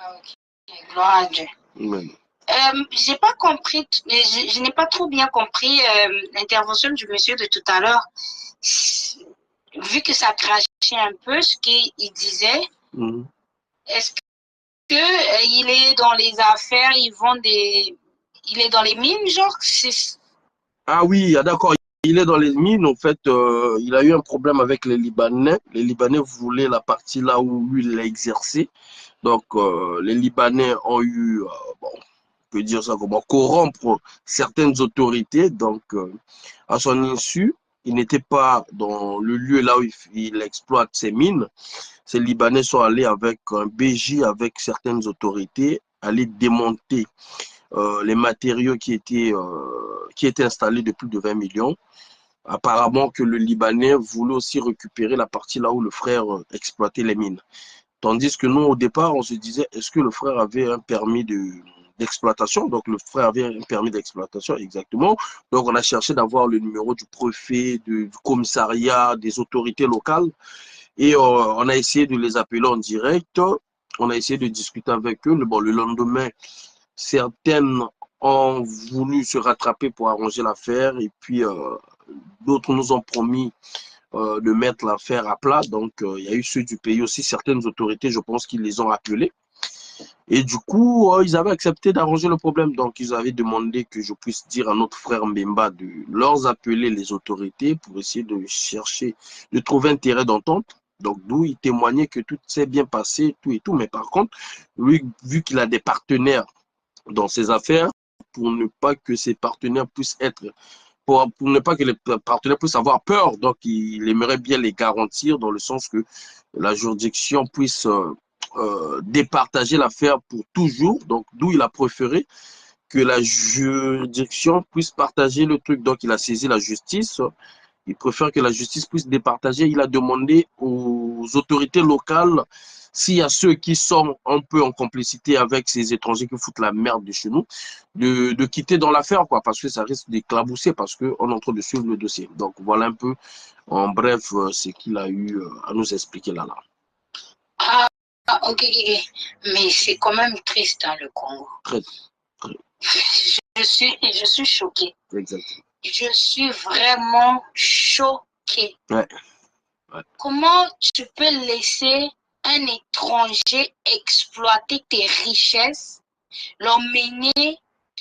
Ah, ok. Gloire à Dieu. Oui. J'ai pas compris, je n'ai pas trop bien compris l'intervention du monsieur de tout à l'heure. Vu que ça crachait un peu ce qu'il disait, est-ce que il est dans les affaires, il est dans les mines, genre? Ah oui, d'accord. Il est dans les mines. En fait, il a eu un problème avec les Libanais. Les Libanais voulaient la partie là où lui, il a exercé. Donc, les Libanais ont eu, bon, on peut dire ça comment, corrompre certaines autorités. Donc, à son insu, il n'était pas dans le lieu là où il exploite ses mines. Ces Libanais sont allés avec un BJ, avec certaines autorités, aller démonter les matériaux qui étaient installés de plus de 20 millions. Apparemment que le Libanais voulait aussi récupérer la partie là où le frère exploitait les mines. Tandis que nous, au départ, on se disait, est-ce que le frère avait un permis d'exploitation? Donc, le frère avait un permis d'exploitation, exactement. Donc, on a cherché d'avoir le numéro du préfet, du commissariat, des autorités locales. Et on a essayé de les appeler en direct. On a essayé de discuter avec eux. Bon, le lendemain, certaines ont voulu se rattraper pour arranger l'affaire. Et puis, d'autres nous ont promis de mettre l'affaire à plat. Donc, il y a eu ceux du pays aussi, certaines autorités, je pense qu'ils les ont appelés. Et du coup, ils avaient accepté d'arranger le problème. Donc, ils avaient demandé que je puisse dire à notre frère Mbemba de leur appeler les autorités pour essayer de chercher, de trouver un terrain d'entente. Donc, d'où il témoignait que tout s'est bien passé, tout et tout. Mais par contre, lui, vu qu'il a des partenaires dans ses affaires, pour ne pas que ses partenaires puissent être pour ne pas que les partenaires puissent avoir peur. Donc, il aimerait bien les garantir dans le sens que la juridiction puisse départager l'affaire pour toujours. Donc, d'où il a préféré que la juridiction puisse partager le truc. Donc, il a saisi la justice. Il préfère que la justice puisse départager. Il a demandé aux autorités locales s'il y a ceux qui sont un peu en complicité avec ces étrangers qui foutent la merde de chez nous, de quitter dans l'affaire, quoi, parce que ça risque d'éclabousser, parce qu'on est en train de suivre le dossier. Donc, voilà un peu, en bref, ce qu'il a eu à nous expliquer là. Ah, ok. Mais c'est quand même triste, hein, le Congo. Très, très. Je suis choquée. Exactement. Je suis vraiment choquée. Ouais. Ouais. Comment tu peux laisser un étranger exploiter tes richesses, l'emmener,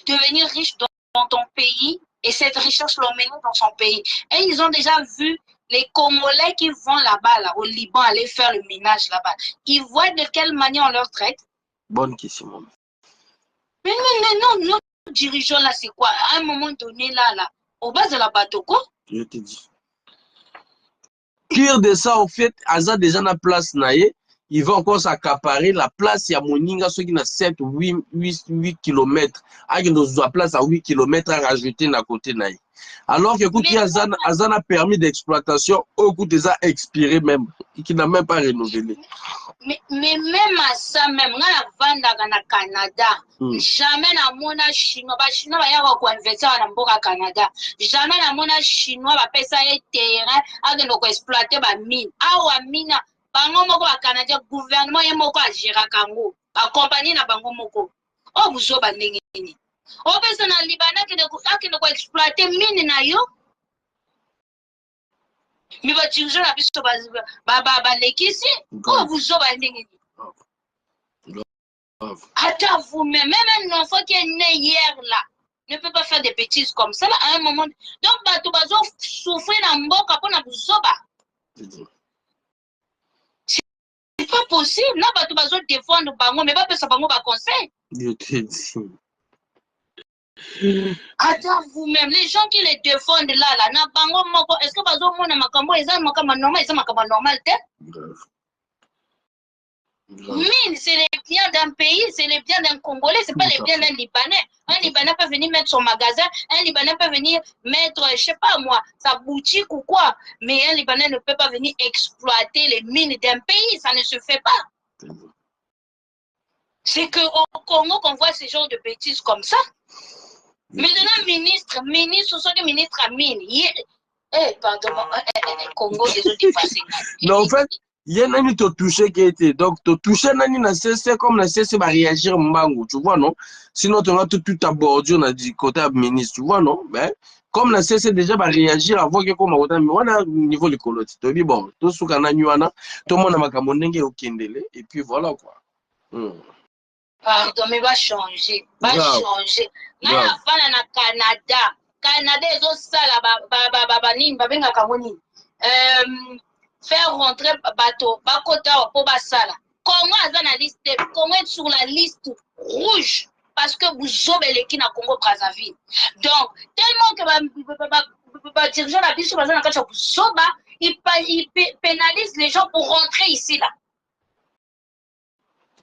devenir riche dans ton pays et cette richesse l'emmener dans son pays? Et ils ont déjà vu les Congolais qui vont là-bas, là, au Liban, aller faire le ménage là-bas. Ils voient de quelle manière on leur traite. Bonne question. Mais non, nos dirigeants là, c'est quoi? À un moment donné, là, au bas de la bateau, quoi? Je te dis. Pire de ça, en fait, Aza déjà na place naïe, il va encore s'accaparer la place. Il y a Moninga, ceux qui ont 7, 8 km. Il y a place à 8 km à rajouter à côté naïe. Alors que, écoute, Aza a permis d'exploitation, au coup déjà expiré même, qui n'a même pas renouvelé. Mais même à ça, même, on a vendu au Canada. Jamais na mona chinois, chinois va y avoir quoi investir dans le Canada. Jamais na mona chinois va payer ça et terrain, à de exploiter ba mine. Ah mine, bango moko ba Canadien gouvernement y moko a gérer Congo, ba compagnie na bango moko. Oh vous ba ndenge ni. Oh pesa na Libanais qui de ko exploiter mine na yo. Mais va diriger la biso ba lekisi. Oh vous ba ndenge ni. Attends, vous-même, même un enfant qui est né hier là, ne peut pas faire des bêtises comme ça là, à un moment. Donc, tu vas souffrir dans le mboka pour na buzoba. C'est pas possible. Non, tu vas défendre bango, mais pas que ça bango va conseil. Je te dis. Attends, vous-même, les gens qui les défendent là, na bango moko, est-ce que bazo mona makambo eza makambo normal, eza makambo normal te? Mine, c'est les biens d'un pays, c'est les biens d'un Congolais, c'est pas les biens d'un Libanais. Un Libanais peut venir mettre son magasin, un Libanais peut venir mettre, je sais pas moi, sa boutique ou quoi. Mais un Libanais ne peut pas venir exploiter les mines d'un pays, ça ne se fait pas. C'est qu'au Congo qu'on voit ce genre de bêtises comme ça. Maintenant, ministre, soit ministre à mine. Pardon, Congo, désolé, non, en fait, y a nani te touché qui était. Donc, te touché nani na cessé comme na cessé va réagir mbango, tu vois, non? Sinon, tu vas tout aborder du côté ministre, tu vois, non? Mais, comme na cessé déjà va réagir avant que comme on a niveau de coloti. Tu dis, bon, tout ce qu'on a nyuana, tout le monde a makamondenge au kendele, et puis voilà, quoi. Pardon, mais va changer. Va Grave. changer. Grave. Na Canada. Canada, ils ont ça là, faire rentrer bateau, bakota pour basala. Congo a dans la liste, Congo est sur la liste rouge parce que vous obéissez qui na Congo Brazzaville. Donc, tellement que dirigeant la biche bazana kacha buzoba, il pénalise les gens pour rentrer ici là.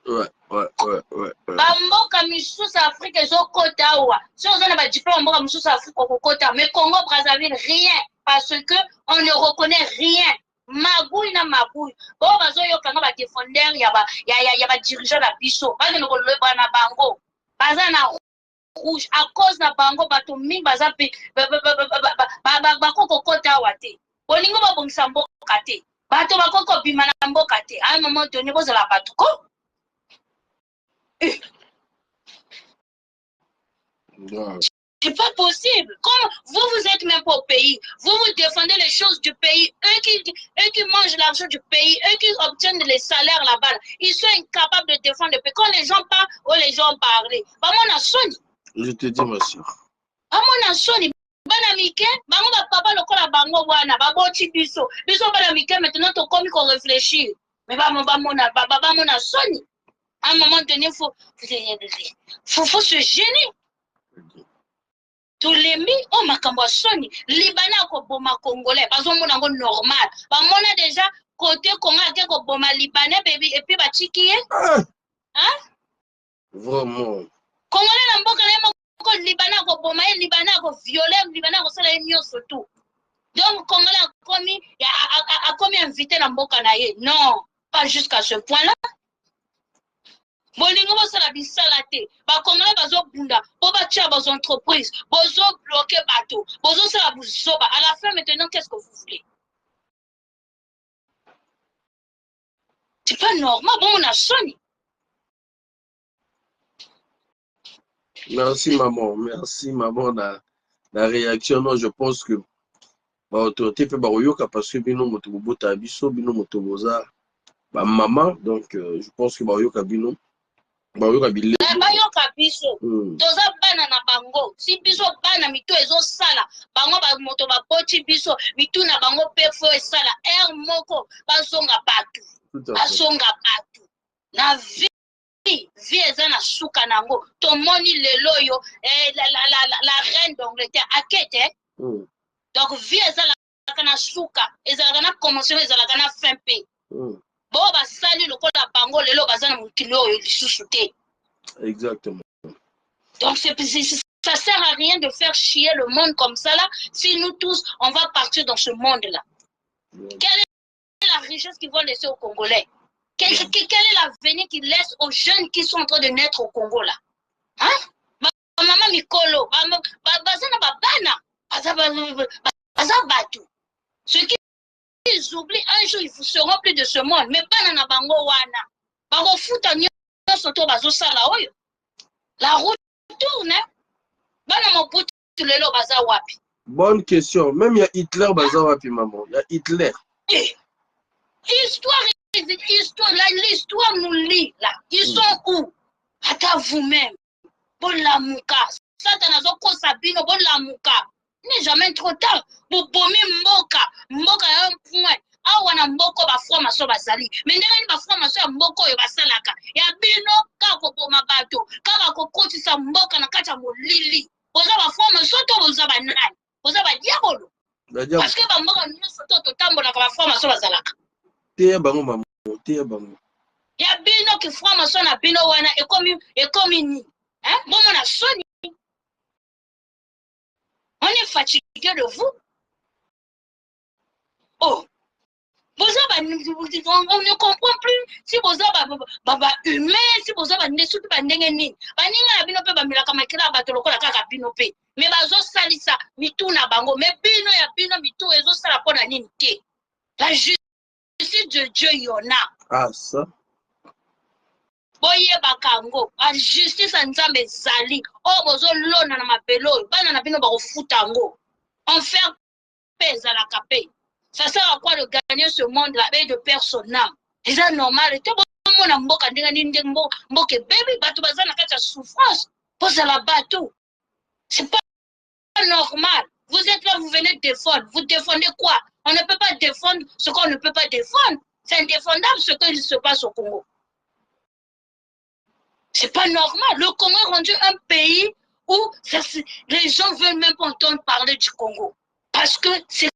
Ouais. Bamboka misusu Afrique ezokota wa. Si on a ba diplôme mboka misusu Afrique okokota, mais Congo Brazzaville rien parce que on ne reconnaît rien. Magouille na magouille. Bon bazo yo kanga ba défendeur ya ba dirigeant la biso. Ba ne ko leba na bango. Baza na rouge à cause na bango bato mingi baza pe ba kokota wa te. Bolingo ba bongisa mboka te. Bato ba koko bima na mboka te. À un moment donné bozala bato ko. C'est pas possible. Comme vous êtes même pas au pays, vous défendez les choses du pays, eux qui mangent l'argent du pays, eux qui obtiennent les salaires là-bas, ils sont incapables de défendre le pays. Quand les gens parlent, les gens parlent. Je te dis, ma soeur. Bango papa lokola bango wana baboti biso bana mike maintenant to komi ko réfléchir mais bamona soni à un moment donné faut se gêner. Tolemi o makambo soni Libanais ko boma congolais bazomona ngo normal bamona déjà côté Congo ke ko boma Libanais baby et puis batiki hein vraiment congolais na mboka na ko Libanais ko boma Libanais ko violer Libanais ko sala nyonso tout donc congolais a commis invité na mboka na ye non pas jusqu'à ce point là. Bolingo bosala bisala te bakongolais bazobunda po batia bas entreprises bozobloquer bateau bozosala buzoba à la fin maintenant qu'est-ce que vous voulez? C'est pas normal. Bon on a soni. Merci maman la réaction. Non, je pense que autorité peut baroyoka parce que bino moto bota biso bino moto boza ba maman donc je pense que baroyoka bino bayoka bile bayoka biso toza bana na bango si biso bana mitu ezosala bango ba moto bapoti biso mitu na bango pe fo esala air moko bazonga batu na vie eza na suka nango tomoni lelo yo la reine d'Angleterre akete donc vie ezalaka na suka ezalaka na commotion ezalaka na fin pe bo basali lokola bango lelo baza na mokili oyo lisusu te. Exactement. Donc ça sert à rien de faire chier le monde comme ça là si nous tous on va partir dans ce monde là. Quelle est la richesse qu'ils vont laisser aux Congolais? Quel est l'avenir qu'ils laissent aux jeunes qui sont en train de naître au Congo là? Hein? Maman Mikolo, bazana babana, bazabatu. Ceux qui ils oublient un jour ils seront plus de ce monde, mais bana na bango wana. Bango futa nyonso to bazosala oyo. La route tourne. Bana mobutu lelo baza wapi? Bonne question. Même il y a Hitler baza wapi maman? Il y a Hitler. L'histoire nous lit là. Ils sont où? Ata vous-même. Bon la muka. Satan azoko sabino bon la muka. Il n'est jamais trop tard. Pour bomber mboka un point. Awa na mboko ba franc-maçon basali. Mais ndenge ni ba franc-maçon ya mboko yo basalaka. Ya bino ka ko boma bato. Ka ko kotisa mboka na kati ya molili. Boza ba franc-maçon to boza ba nani? Boza ba diabolo. Parce que ba mboka nyonso to tambola ka ba franc-maçon basalaka. Te bango maman, te bango. Ya bino ki franc-maçon na bino wana ekomi ni. Hein? Bon mon a soni. On est fatigué de vous. Oh. On ne comprend plus si vous avez humain, si vous avez des sous qui ni. Baninga bino pe bamilaka makila bato lokola kaka bino pe. Mais bazo salisa mitu na bango, mais bino ya bino mitu ezo sala pona nini te. La justice de Dieu, il y en a. Ah, ça. Boyebaka yango justice ya nzambe ezali oyo bozolona na mabele oyo bana na bino bakofuta yango enfer mpe ezalaka mpe ça sert à quoi de gagner ce monde là et de perdre son âme eza normal te bomona mboka ndenge nini ndenge mboka ebebi bato baza na kati ya souffrance bozala bato c'est pas normal. Vous êtes là, vous venez défendre. Vous défendez quoi? On ne peut pas défendre ce qu'on ne peut pas défendre. C'est indéfendable ce qui se passe au Congo. C'est pas normal. Le Congo est rendu un pays où les gens veulent même pas entendre parler du Congo. Parce que c'est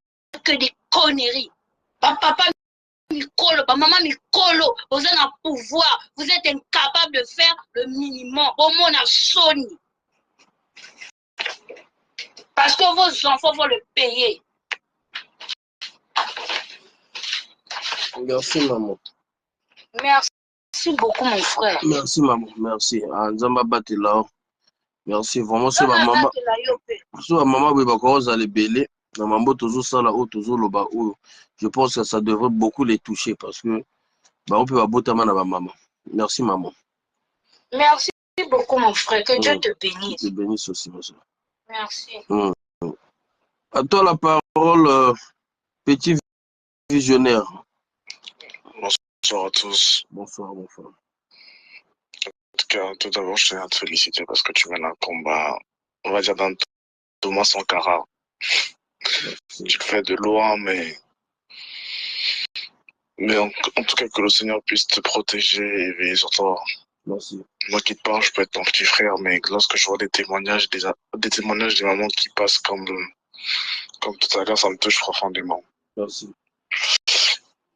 que des conneries. Papa Mikolo, maman Mikolo, vous êtes en pouvoir. Vous êtes incapable de faire le minimum. Au monde a Sony. Parce que vos enfants vont le payer. Merci, maman. Merci beaucoup, mon frère. Merci, maman. Merci. Nzamba Batela. Merci. Vraiment, c'est ma maman. C'est ma maman, oui, quand vous allez belé. Ma maman, toujours ça là-haut, toujours là-bas. Je pense que ça devrait beaucoup les toucher parce que on peut aboter ma maman. Merci, maman. Merci beaucoup, mon frère. Que Dieu te bénisse. Dieu te bénisse aussi, monsieur. Merci. À toi la parole, petit visionnaire. Bonsoir à tous. Bonsoir, bonsoir. En tout cas, tout d'abord, je tiens à te féliciter parce que tu mènes un combat, on va dire, d'un Thomas Sankara. Tu le fais de loin, mais en tout cas, que le Seigneur puisse te protéger et veiller sur toi. Merci. Moi qui te parle, je peux être ton petit frère, mais lorsque je vois des témoignages des mamans qui passent comme tout à l'heure, ça me touche profondément. Merci.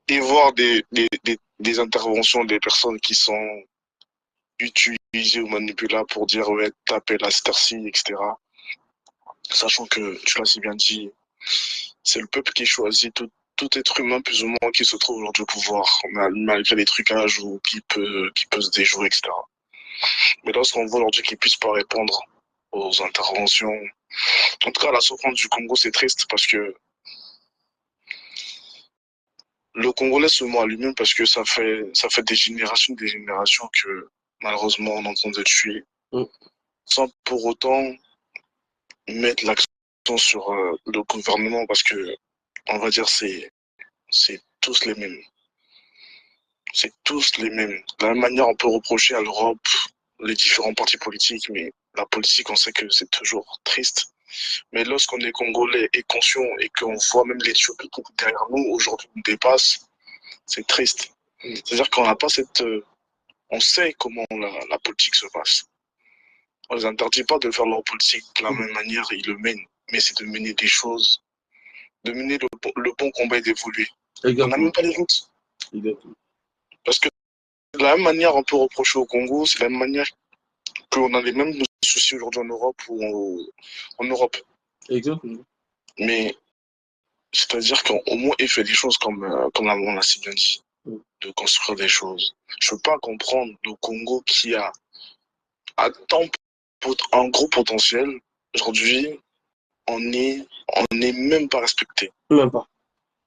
Et voir des interventions des personnes qui sont utilisées ou manipulables pour dire ouais, taper la stercie, etc. Sachant que, tu l'as si bien dit, c'est le peuple qui choisit tout être humain plus ou moins qui se trouve aujourd'hui au pouvoir, malgré les trucages ou qui peut se déjouer, etc. Mais lorsqu'on voit aujourd'hui qu'ils ne puissent pas répondre aux interventions, en tout cas la souffrance du Congo, c'est triste parce que le Congolais se ment à lui-même parce que ça fait des générations que malheureusement on est en train de tuer, sans pour autant mettre l'accent sur le gouvernement parce que on va dire c'est tous les mêmes. C'est tous les mêmes. De la même manière, on peut reprocher à l'Europe les différents partis politiques, mais la politique, on sait que c'est toujours triste. Mais lorsqu'on est congolais et conscient et qu'on voit même l'Éthiopie qui est derrière nous aujourd'hui nous dépasse, c'est triste. C'est-à-dire qu'on n'a pas on sait comment la politique se passe. On ne les interdit pas de faire leur politique de la même manière, ils le mènent. Mais c'est de mener des choses, de mener le bon combat et d'évoluer. On n'a même pas les routes. Exactement. Parce que de la même manière, on peut reprocher au Congo, c'est de la même manière qu'on a les mêmes soucis aujourd'hui en Europe ou en Europe. Exactement. Mais c'est-à-dire qu'au moins, il fait des choses comme la maman l'a si bien dit, de construire des choses. Je ne peux pas comprendre le Congo qui a un gros potentiel. Aujourd'hui, on n'est même pas respecté. Même pas.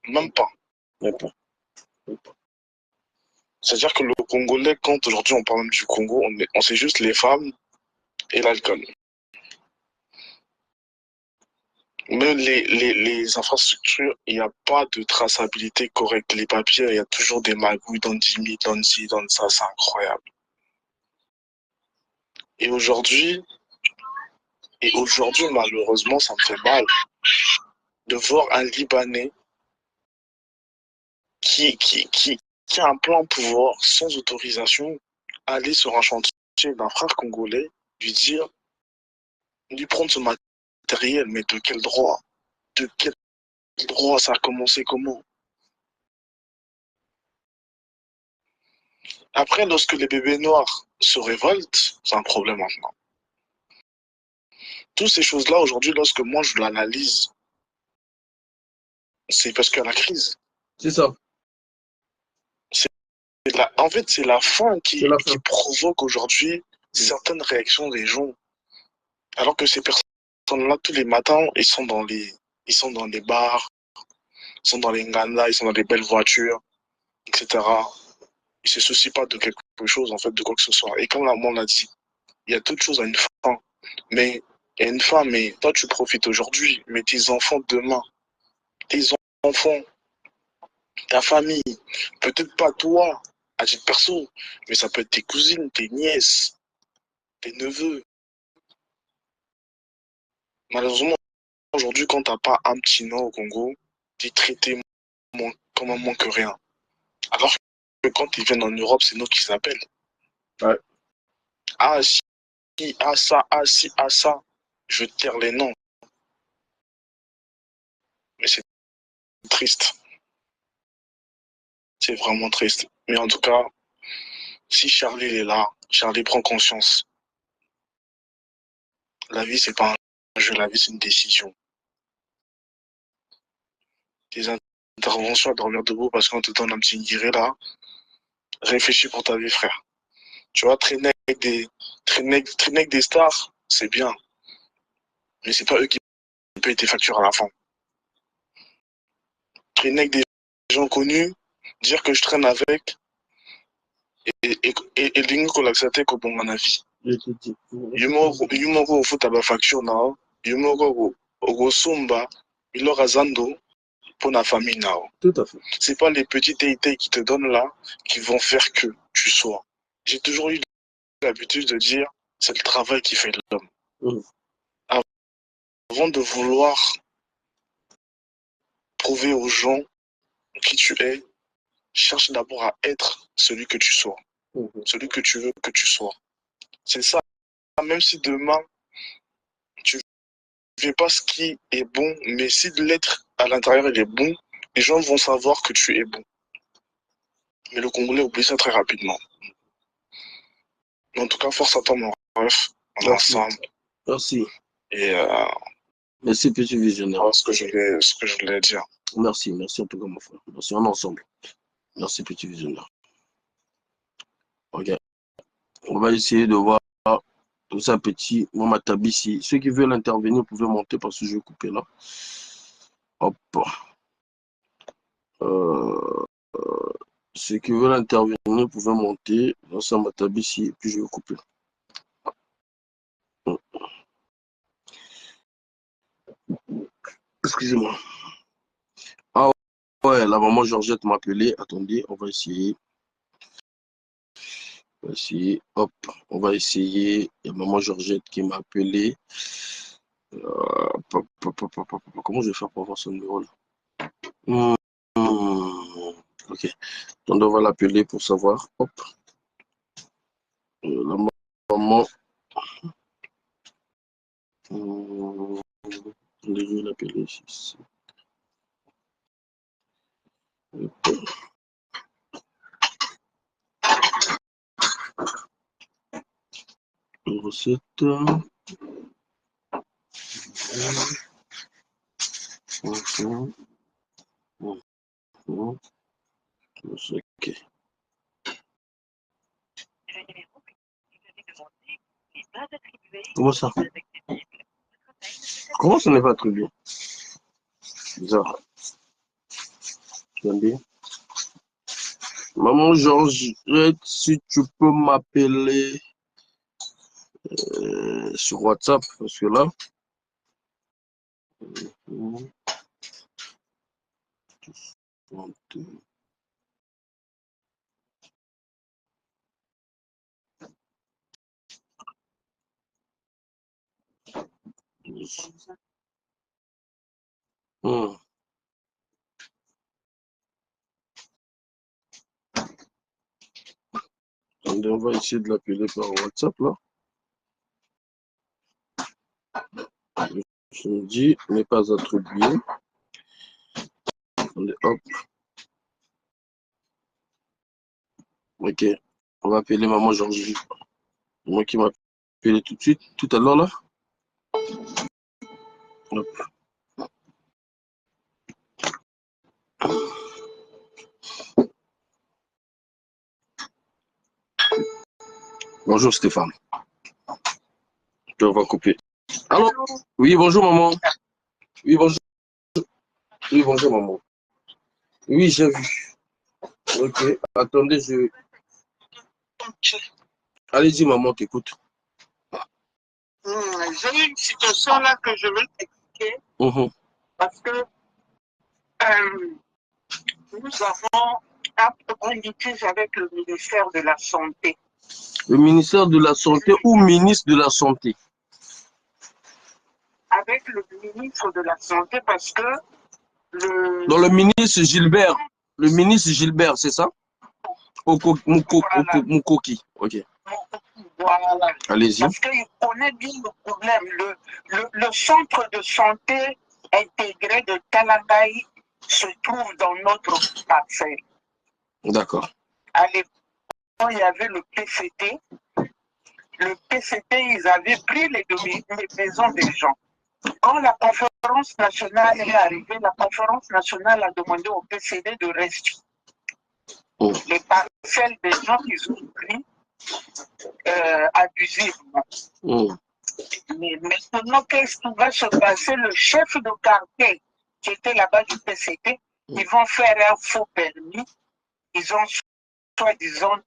Même pas. Même pas. C'est-à-dire que le Congolais, quand aujourd'hui on parle même du Congo, on sait juste les femmes et l'alcool. Même les infrastructures, il n'y a pas de traçabilité correcte. Les papiers, il y a toujours des magouilles dans 10 000, dans ci, dans ça, c'est incroyable. Et aujourd'hui, malheureusement, ça me fait mal de voir un Libanais qui a un plan pouvoir sans autorisation aller sur un chantier d'un frère congolais, lui prendre ce matériel, mais de quel droit? De quel droit? Ça a commencé comment? Après, lorsque les bébés noirs se révoltent, c'est un problème maintenant. Toutes ces choses-là, aujourd'hui, lorsque moi je l'analyse, c'est parce qu'il y a la crise. C'est ça. En fait, c'est la faim qui provoque aujourd'hui certaines réactions des gens. Alors que ces personnes-là, tous les matins, ils sont dans les bars, ils sont dans les nganas, ils sont dans les belles voitures. etc. Il ne se soucie pas de quelque chose, en fait, de quoi que ce soit. Et comme maman l'a dit, il y a toute chose à une fin. Mais il y a une fin, mais toi, tu profites aujourd'hui. Mais tes enfants demain, tes enfants, ta famille, peut-être pas toi, à titre perso, mais ça peut être tes cousines, tes nièces, tes neveux. Malheureusement, aujourd'hui, quand tu n'as pas un petit nom au Congo, tu es traité comme un moins que rien. Alors que quand ils viennent en Europe, c'est nous qui s'appellent. Ouais. Ah si, ah ça, ah si, ah ça. Je tire les noms. Mais c'est triste. C'est vraiment triste. Mais en tout cas, si Charlie est là, Charlie prend conscience. La vie, c'est pas un jeu, la vie, c'est une décision. Tes interventions à dormir debout parce qu'on te donne un petit guiré là, réfléchis pour ta vie, frère. Tu vois, traîner avec des stars, c'est bien. Mais c'est pas eux qui payent tes factures à la fin. Traîner avec des gens connus, dire que je traîne avec, et lingo kolakisate ko bonga na vie. Yumoko ufuta ba facture nao, yumoko ogosumba ilora zando pour la famille nao. Tout à fait. C'est pas les petits détails qui te donnent là qui vont faire que tu sois. J'ai toujours eu l'habitude de dire c'est le travail qui fait l'homme. Avant de vouloir prouver aux gens qui tu es, cherche d'abord à être celui que tu sois. Celui que tu veux que tu sois. C'est ça. Même si demain, tu ne fais pas ce qui est bon, mais si l'être à l'intérieur il est bon, les gens vont savoir que tu es bon. Mais le Congolais oublie ça très rapidement. Mais en tout cas, force à toi, mon ref. On est ensemble. Merci. Et merci, petit visionnaire. Ce que je voulais dire. Merci en tout cas, mon frère. Merci, on est ensemble. Merci, petit visionnaire. Ok. On va essayer de voir tout ça, petit. Moi, ma tabici. Ceux qui veulent intervenir, vous pouvez monter parce que je vais couper là. Hop. Ceux qui veulent intervenir, vous pouvez monter. Dans ça, ma tabici. Et puis, je vais couper. Excusez-moi. Ah ouais, la maman Georgette m'a appelé. Attendez, on va essayer. Hop, on va essayer. Il y a maman Georgette qui m'a appelé. Comment je vais faire pour avoir son numéro là? Ok, donc on va l'appeler pour savoir. Hop, la maman. Je vais l'appeler ici. 07. Ok. Comment ça? Comment ça n'est pas attribué? Bizarre. Attendez. Maman Georgette, si tu peux m'appeler sur WhatsApp, parce que là. On va essayer de l'appeler par WhatsApp là. Je me dis, n'est pas attribué. Hop. Ok. On va appeler maman Georgie. Moi qui m'a appelé tout de suite, tout à l'heure là. Hop. Bonjour Stéphane. On va couper. Allô? Oui, bonjour maman. Oui, bonjour. Oui, bonjour maman. Oui, j'ai vu. Ok, attendez, je... Allez-y, maman, t'écoute. J'ai une situation là que je vais t'expliquer parce que nous avons un litige avec le ministère de la Santé. Le ministère de la Santé ou ministre de la Santé? Avec le ministre de la Santé parce que Dans le ministre Gilbert. Le ministre Gilbert, c'est ça? Mukoki. Ok. Voilà. Allez-y. Parce qu'il connaît bien le problème. Le centre de santé intégré de Talangaï se trouve dans notre parcelle. D'accord. À l'époque, il y avait le PCT. Le PCT, ils avaient pris les maisons des gens. Quand la conférence nationale est arrivée, la conférence nationale a demandé au PCT de rester. Les parcelles des gens qu'ils ont pris abusivement. Mais maintenant, qu'est-ce qui va se passer? Le chef de quartier qui était là-bas du PCT, ils vont faire un faux permis. Ils ont soi-disant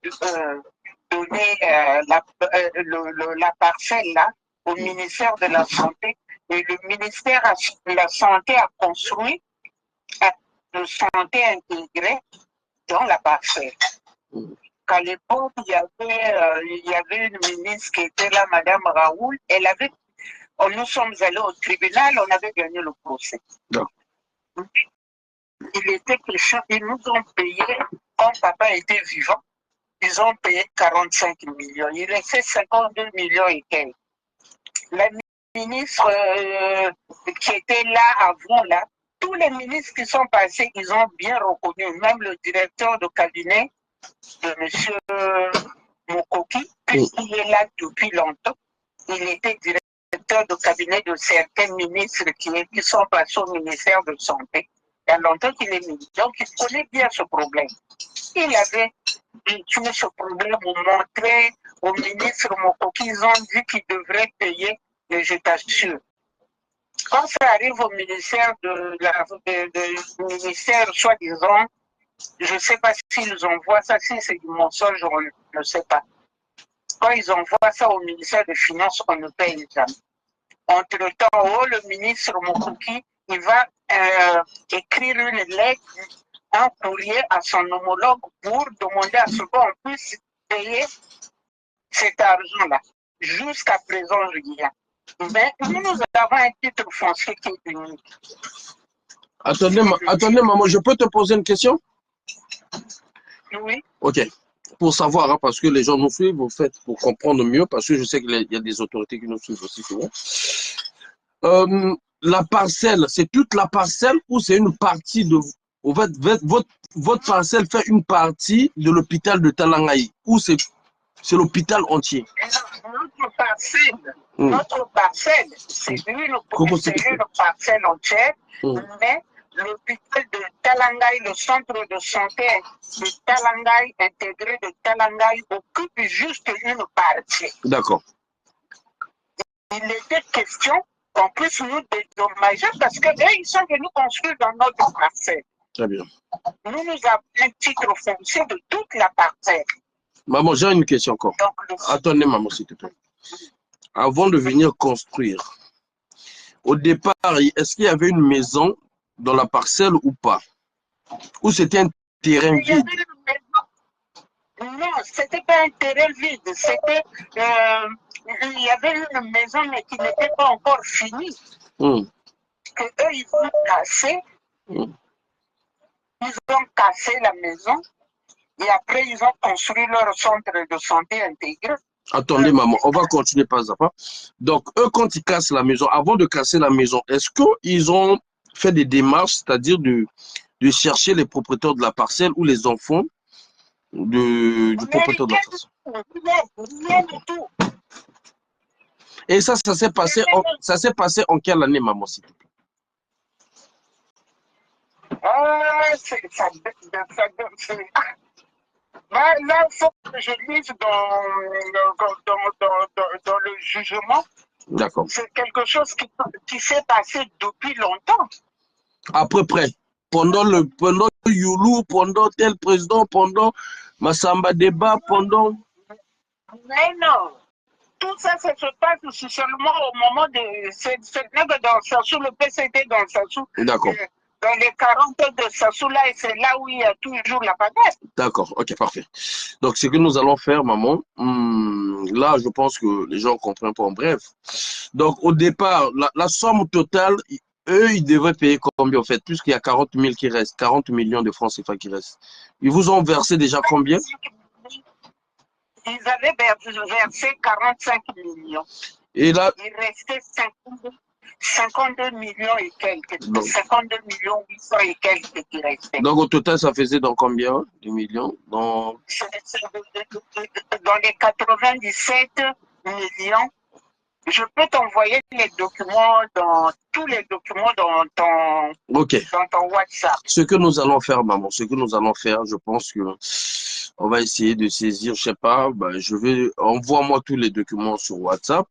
donné la parcelle là au ministère de la Santé. Et le ministère de la Santé a construit une santé intégrée dans la parcelle. Qu'à l'époque, il y avait une ministre qui était là, Madame Raoul. Nous sommes allés au tribunal, on avait gagné le procès. Non. Il était question, ils nous ont payé, quand papa était vivant, ils ont payé 45 millions. Il restait 52 millions et quelques. La ministre qui était là avant, là, tous les ministres qui sont passés, ils ont bien reconnu, même le directeur de cabinet de M. Mukoki, puisqu'il est là depuis longtemps, il était directeur de cabinet de certains ministres qui sont passés au ministère de Santé. Il y a longtemps qu'il est ministre, donc il connaît bien ce problème. Il avait tué ce problème, montré au ministre Mukoki, ils ont dit qu'ils devraient payer, et je t'assure. Quand ça arrive au ministère ministère, soi-disant, je ne sais pas s'ils envoient ça, si c'est du mensonge, je ne sais pas. Quand ils envoient ça au ministère des Finances, on ne paye jamais. Entre-temps, le ministre Mukoki, il va écrire une lettre, un courrier à son homologue pour demander à ce qu'on puisse payer cet argent-là. Jusqu'à présent, rien. Mais nous avons un titre foncier qui est unique. Attendez, maman, je peux te poser une question? Oui. Ok. Pour savoir, hein, parce que les gens nous suivent, vous faites pour comprendre mieux, parce que je sais qu'il y a des autorités qui nous suivent aussi souvent. La parcelle, c'est toute la parcelle ou c'est une partie de... Votre parcelle fait une partie de l'hôpital de Talangaï ou c'est l'hôpital entier? Notre parcelle, c'est une parcelle entière, mais l'hôpital de Talangaï, le centre de santé de Talangaï, intégré de Talangaï, occupe juste une partie. D'accord. Il était question qu'on puisse nous dédommager parce qu'eux, ils sont venus construire dans notre parcelle. Très bien. Nous avons un titre foncier de toute la parcelle. Maman, j'ai une question encore. Attendez, maman, s'il te plaît. Avant de venir construire, au départ, est-ce qu'il y avait une maison dans la parcelle ou pas? Ou c'était un terrain vide? Non, c'était pas un terrain vide. C'était, il y avait une maison mais qui n'était pas encore finie. Que eux, ils ont cassé. Ils ont cassé la maison et après, ils ont construit leur centre de santé intégré. Attendez, maman, on va continuer pas à pas. Donc, eux, quand ils cassent la maison, avant de casser la maison, est-ce qu'ils ont fait des démarches, c'est-à-dire de chercher les propriétaires de la parcelle ou les enfants du propriétaire de la parcelle? Rien du tout. Et ça s'est passé en quelle année, maman, s'il te plaît? Là, il faut que je lise dans le jugement. D'accord. C'est quelque chose qui s'est passé depuis longtemps. À peu près. pendant Youlou, pendant tel président, pendant Massamba Débat, pendant... Mais non. Tout ça, ça se passe seulement au moment de... C'est dans Sassou, le PCD dans Sassou. D'accord. Dans les 40 de Sassou, là, et c'est là où il y a toujours la bagarre. D'accord, ok, parfait. Donc, ce que nous allons faire, maman, là, je pense que les gens comprennent pas en bref. Donc, au départ, la somme totale, eux, ils devraient payer combien, en fait, puisqu'il y a 40 000 qui restent, 40 millions de francs CFA qui restent. Ils vous ont versé déjà combien? Ils avaient versé 45 millions. Et là, il restait 52 millions et quelques. Donc, 52 millions 800 et quelques qui restaient. Donc, au total, ça faisait dans combien de millions? Dans les 97 millions. Je peux t'envoyer les documents tous les documents dans ton WhatsApp. Ce que nous allons faire, maman, ce que nous allons faire, je pense que on va essayer de saisir, je sais pas, envoie-moi tous les documents sur WhatsApp.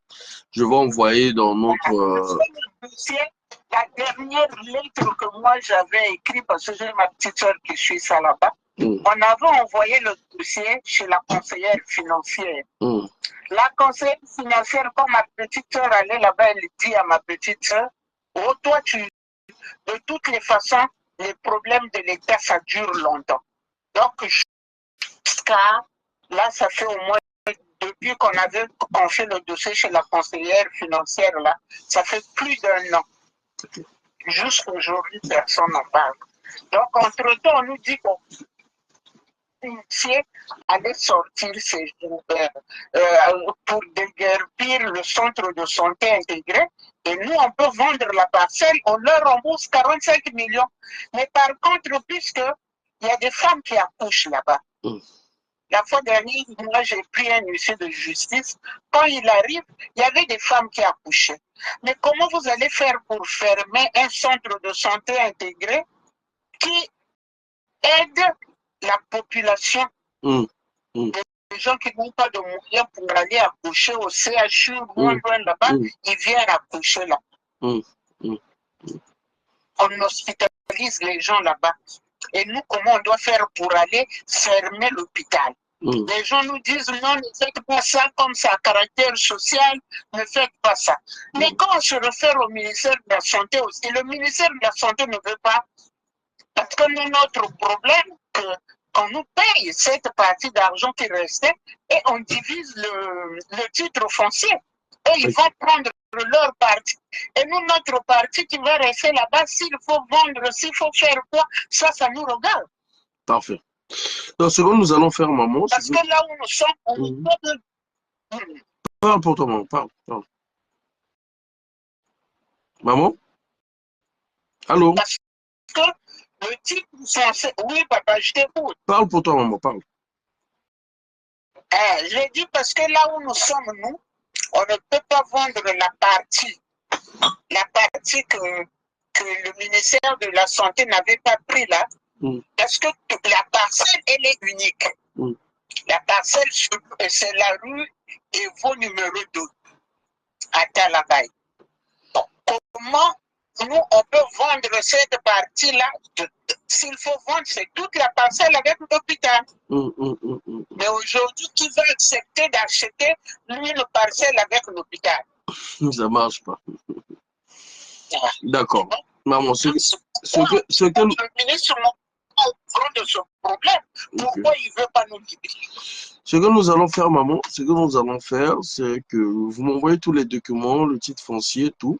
Je vais envoyer dans notre... La dernière lettre que moi j'avais écrite, parce que j'ai ma petite soeur qui suit ça là-bas, on avait envoyé le dossier chez la conseillère financière. La conseillère financière, quand ma petite soeur allait là-bas, elle dit à ma petite soeur, oh, toi, de toutes les façons, les problèmes de l'État, ça dure longtemps. Donc, jusqu'à là, ça fait au moins, depuis qu'on fait le dossier chez la conseillère financière, là, ça fait plus d'1 an. Jusqu'aujourd'hui, personne n'en parle. Donc, entre-temps, on nous dit qu'on allait sortir pour déguerpir le centre de santé intégré. Et nous, on peut vendre la parcelle, on leur rembourse 45 millions. Mais par contre, puisqu'il y a des femmes qui accouchent là-bas, la fois dernière, moi, j'ai pris un huissier de justice. Quand il arrive, il y avait des femmes qui accouchaient. Mais comment vous allez faire pour fermer un centre de santé intégré qui aide la population, les gens qui n'ont pas de moyens pour aller accoucher au CHU, loin là-bas, ils viennent accoucher là. On hospitalise les gens là-bas. Et nous, comment on doit faire pour aller fermer l'hôpital? Les gens nous disent non, ne faites pas ça comme ça, caractère social, ne faites pas ça. Mais quand on se réfère au ministère de la Santé aussi, le ministère de la Santé ne veut pas. Parce que notre problème, qu'on nous paye cette partie d'argent qui restait et on divise le titre foncier. Et ils vont prendre leur partie. Et nous, notre partie qui va rester là-bas, s'il faut vendre, s'il faut faire quoi, ça nous regarde. Parfait. Donc, ce que nous allons faire, maman... Parce que là où nous sommes, on peut... Parle pour toi, maman, parle. Maman? Allô? Parce que le titre foncier... Oui, papa, je t'écoute. Parle pour toi, maman, parle. J'ai dit parce que là où nous sommes, nous, on ne peut pas vendre la partie que le ministère de la Santé n'avait pas pris là, parce que la parcelle, elle est unique. La parcelle, c'est la rue Evo numéro 2, à Talabay. Comment nous, on peut vendre cette partie-là? S'il faut vendre, c'est toute la parcelle avec l'hôpital. Mais aujourd'hui, qui va accepter d'acheter une parcelle avec l'hôpital? Ça marche pas. D'accord. Maman, ce que nous... Le ministre au courant de ce problème. Pourquoi il ne veut pas nous libérer? Ce que nous allons faire, maman, c'est que vous m'envoyez tous les documents, le titre foncier, tout.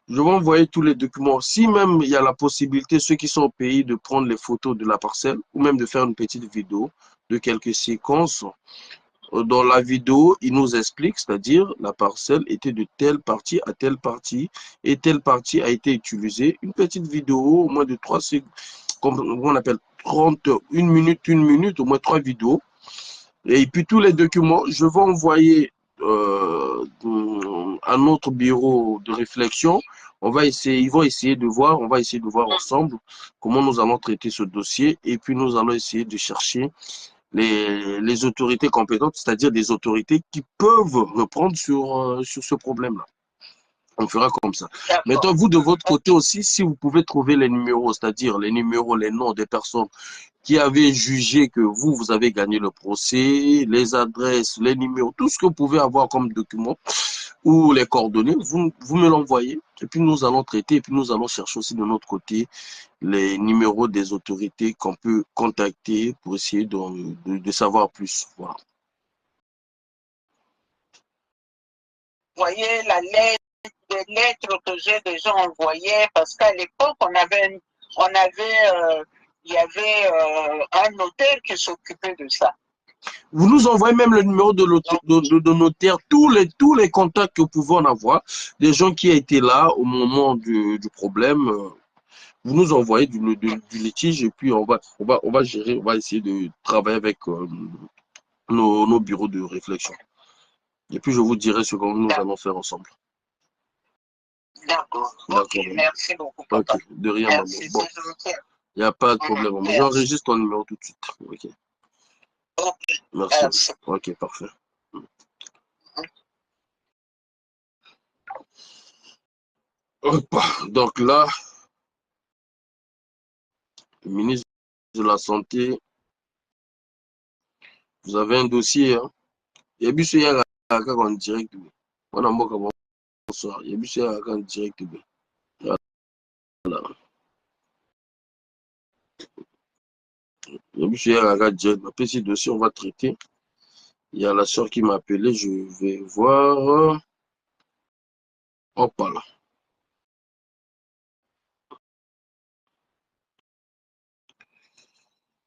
Je vais envoyer tous les documents. Si même il y a la possibilité, ceux qui sont au pays, de prendre les photos de la parcelle ou même de faire une petite vidéo de quelques séquences. Dans la vidéo, il nous explique, c'est-à-dire la parcelle était de telle partie à telle partie et telle partie a été utilisée. Une petite vidéo, au moins de 3 secondes, comme on appelle 1 minute, au moins 3 vidéos. Et puis tous les documents, je vais envoyer à notre bureau de réflexion. Ils vont essayer de voir, on va essayer de voir ensemble comment nous allons traiter ce dossier et puis nous allons essayer de chercher les autorités compétentes, c'est-à-dire des autorités qui peuvent reprendre sur ce problème-là. On fera comme ça. Maintenant, vous, de votre côté aussi, si vous pouvez trouver les numéros, c'est-à-dire les numéros, les noms des personnes qui avaient jugé que vous avez gagné le procès, les adresses, les numéros, tout ce que vous pouvez avoir comme document ou les coordonnées, vous me l'envoyez et puis nous allons traiter et puis nous allons chercher aussi de notre côté les numéros des autorités qu'on peut contacter pour essayer de savoir plus. Voilà. Vous voyez la lettre, les lettres que j'ai déjà envoyées, parce qu'à l'époque, il y avait un notaire qui s'occupait de ça. Vous nous envoyez même le numéro de notaire, tous les contacts que vous pouvez en avoir, des gens qui étaient là au moment du problème. Vous nous envoyez du litige et puis on va gérer, on va essayer de travailler avec nos bureaux de réflexion. Et puis je vous dirai ce que nous allons faire ensemble. D'accord. Ok, merci beaucoup, papa. Ok, de rien, merci, maman. Bon, il n'y a pas de problème. J'enregistre ton numéro tout de suite. Ok. Ok. Merci. Ok, parfait. Donc là, le ministre de la Santé, vous avez un dossier. Hein? Il y a plus en direct. On a beaucoup bonsoir. Il y a plus en direct. Voilà. Il y a plus direct. Après ce dossier, on va traiter. Il y a la soeur qui m'a appelé. Je vais voir. Hop là.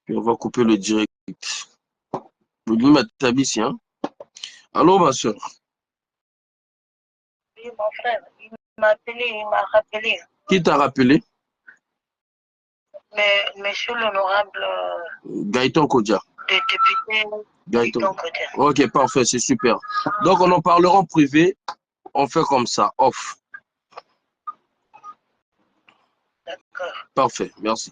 Puis on va couper le direct. Vous lui mettez ici, hein? Allô, ma soeur? Oui, mon frère, il m'a appelé, il m'a rappelé. Qui t'a rappelé? Mais monsieur l'honorable Gaëtan Kodja. le député Gaëtan Kodja. Ok, parfait, c'est super. Donc, on en parlera en privé. On fait comme ça, off. D'accord. Parfait, merci.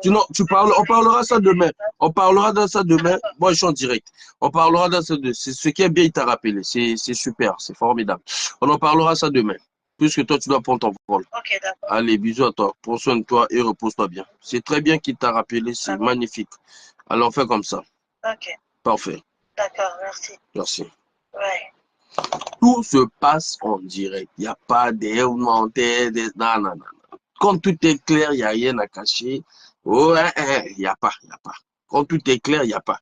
On parlera ça demain. On parlera de ça demain. Moi, je suis en direct. On parlera de ça demain. C'est ce qui est bien, il t'a rappelé. C'est super, c'est formidable. On en parlera ça demain. Puisque toi, tu dois prendre ton vol. Ok, d'accord. Allez, bisous à toi. Prends soin de toi et repose-toi bien. C'est très bien qu'il t'a rappelé. C'est magnifique. Alors, on fait comme ça. Ok. Parfait. D'accord, merci. Merci. Ouais. Tout se passe en direct. Il n'y a pas non, non. Quand tout est clair, il n'y a rien à cacher. Ouais, il n'y a pas. Quand tout est clair, il n'y a pas.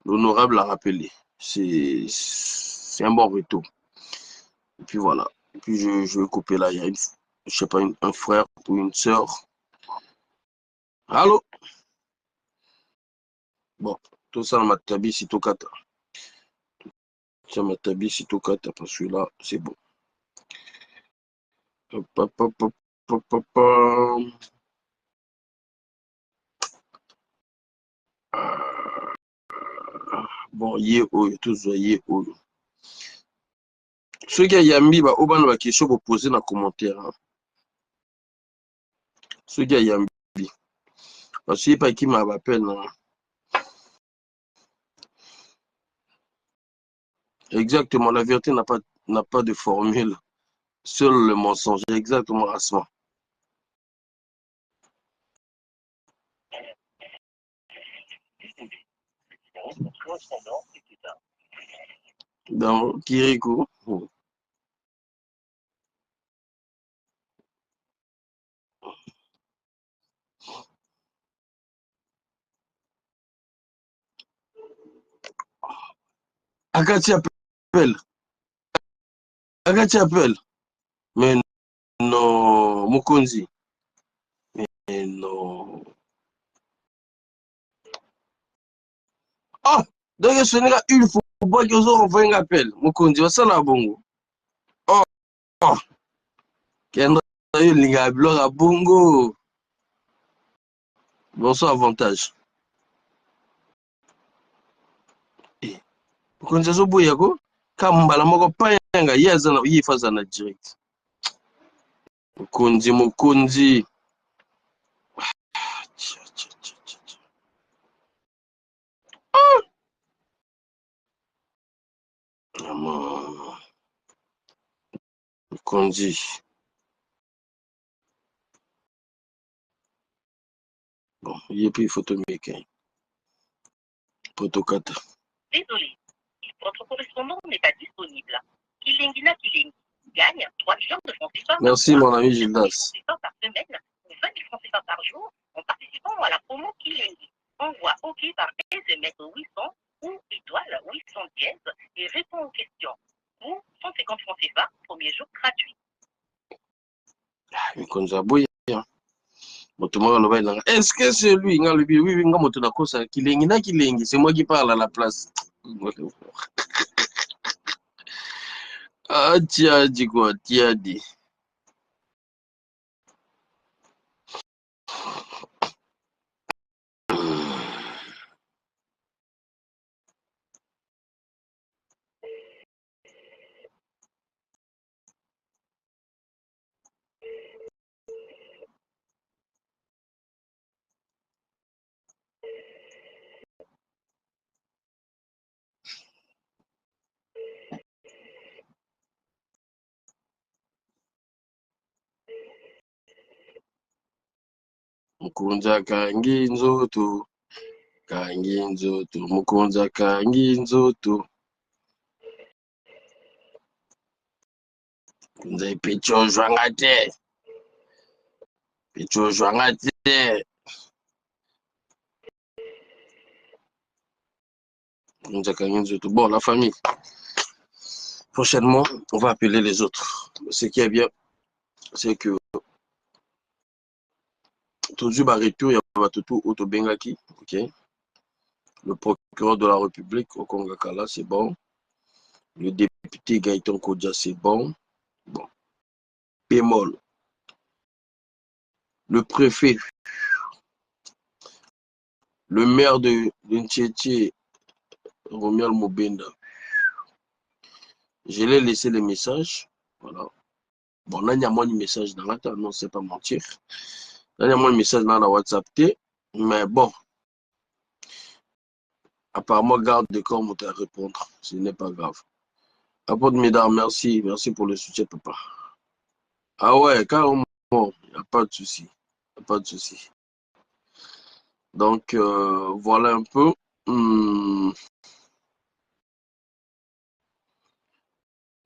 L'honorable l'a rappelé. C'est un bon retour. Et puis voilà. Et puis je vais couper là. Il y a je sais pas, un frère ou une soeur. Allô? Bon, tout ça, Matabi, c'est tout kata. Ça, Matabi, c'est tout kata. Parce que là, c'est bon. Bon, ye oyo, toujours ye oyo. Ceux qui yambi, bah, au ban, question pour poser dans les commentaires. Hein. Ceux qui yambi. Parce que c'est pas qui m'appelle. Hein. Exactement, la vérité n'a pas de formule. Seul le mensonge. Exactement, Asma. Dans Kiriko. Akati appelle. Akati appelle. Mais non, Mukonzi. Mais non. Ah! Donc, ce n'est pas une fois qu'ils ont envoyé un appel. Mukonzi, ça là, bongo. Oh! Oh! Kendra, linga blog à bongo. Bonsoir, avantage. Mukonzi, ça boya ko? Kambala moko payanga yazana yifaza na direct. Mukonzi. Kondi. Bon, il y a plus photo mécanique. Photo 4. Désolé, votre correspondant n'est pas disponible. Kilingina Kiling gagne 3 millions de francs CFA. Merci mon ami Gildas. Par semaine ou 20 000 francs CFA par jour en participant à la promo Kilingi. Envoie OK par SMS 800 ou étoile 800 dièse et réponds aux questions. Ou 150 francs CFA, premier jour gratuit. Est-ce que c'est lui? Oui, c'est moi qui parle à la place. Ah, tiens, dis quoi? Tiens, dis. Mukunza kangi nzoto, mukunza kangi nzoto. Kunza pecho jwangate. Pecho jwangate. Kunza kangi nzoto. Bon, la famille. Prochainement, on va appeler les autres. Ce qui est bien, c'est que toujours retour, il y a tout Autobengaki, ok. Le procureur de la République au Congo-Kala, c'est bon. Le député Gaëtan Kodja, c'est bon. Bon. Bémol. Le préfet, le maire de Ntchétché, Romial Mobenda. Je l'ai laissé les messages. Voilà. Bon, là, il y a moins de messages dans la table, non, c'est pas mentir. Là, il y a moins de messages dans la WhatsApp. Mais bon, apparemment, garde de corps à répondre. Ce n'est pas grave. Apôtre Médard, merci. Merci pour le soutien, papa. Ah ouais, carrément, il n'y a pas de souci. Il n'y a pas de souci. Donc, voilà un peu.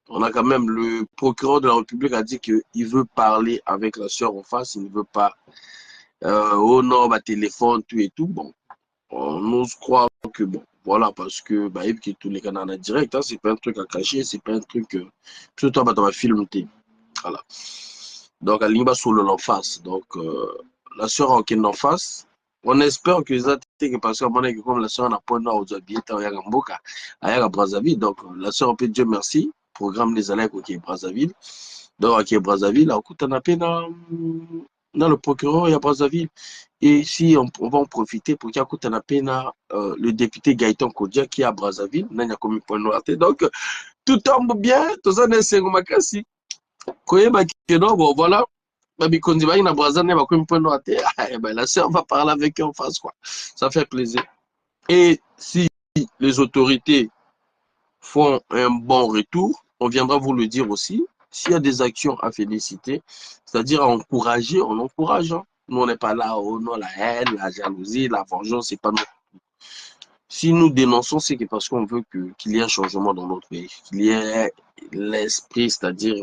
On a quand même le procureur de la République a dit qu'il veut parler avec la sœur en face. Il ne veut pas oh non, bah, téléphone, tout et tout. Bon, on ose croire que bon, voilà, parce que bah, il y a tous les canaux direct, hein, c'est pas un truc à cacher, c'est pas un truc. Plutôt toi, bah, dans ma film, voilà. Donc, elle va sur l'en face. Donc, la sœur en en face. On espère que ça parce qu'à mon avis, comme la sœur n'a pas aux habits, à Brazzaville. Donc, la sœur, on peut Dieu merci. Programme les allègres qui est Brazzaville. Donc, qui est Brazzaville, là, on a peine dans le procureur, il y a Brazzaville. Et si on va en profiter pour qu'il y ait le député Gaëtan Kodja qui est à Brazzaville, on a commis point noir. Donc, tout tombe bien, tout ça, c'est un makasi. Bon, voilà. La sœur va parler avec eux en face, quoi. Ça fait plaisir. Et si les autorités font un bon retour, on viendra vous le dire aussi. S'il y a des actions à féliciter, c'est-à-dire à encourager, on encourage. Hein. Nous, on n'est pas là, oh non, la haine, la jalousie, la vengeance, c'est pas nous. Si nous dénonçons, c'est parce qu'on veut qu'il y ait un changement dans notre pays, qu'il y ait l'esprit, c'est-à-dire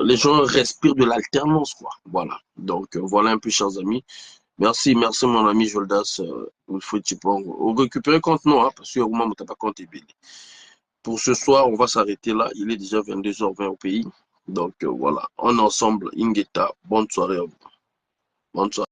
les gens respirent de l'alternance, quoi. Voilà. Donc, voilà un peu, chers amis. Merci, merci, mon ami Joldas. Il faut récupérer compte nous, hein, parce que moi, je n'ai pas compte. Pour ce soir, on va s'arrêter là. Il est déjà 22h20 au pays. Donc, voilà. On est ensemble. Ingeta, bonne soirée à vous. Bonne soirée.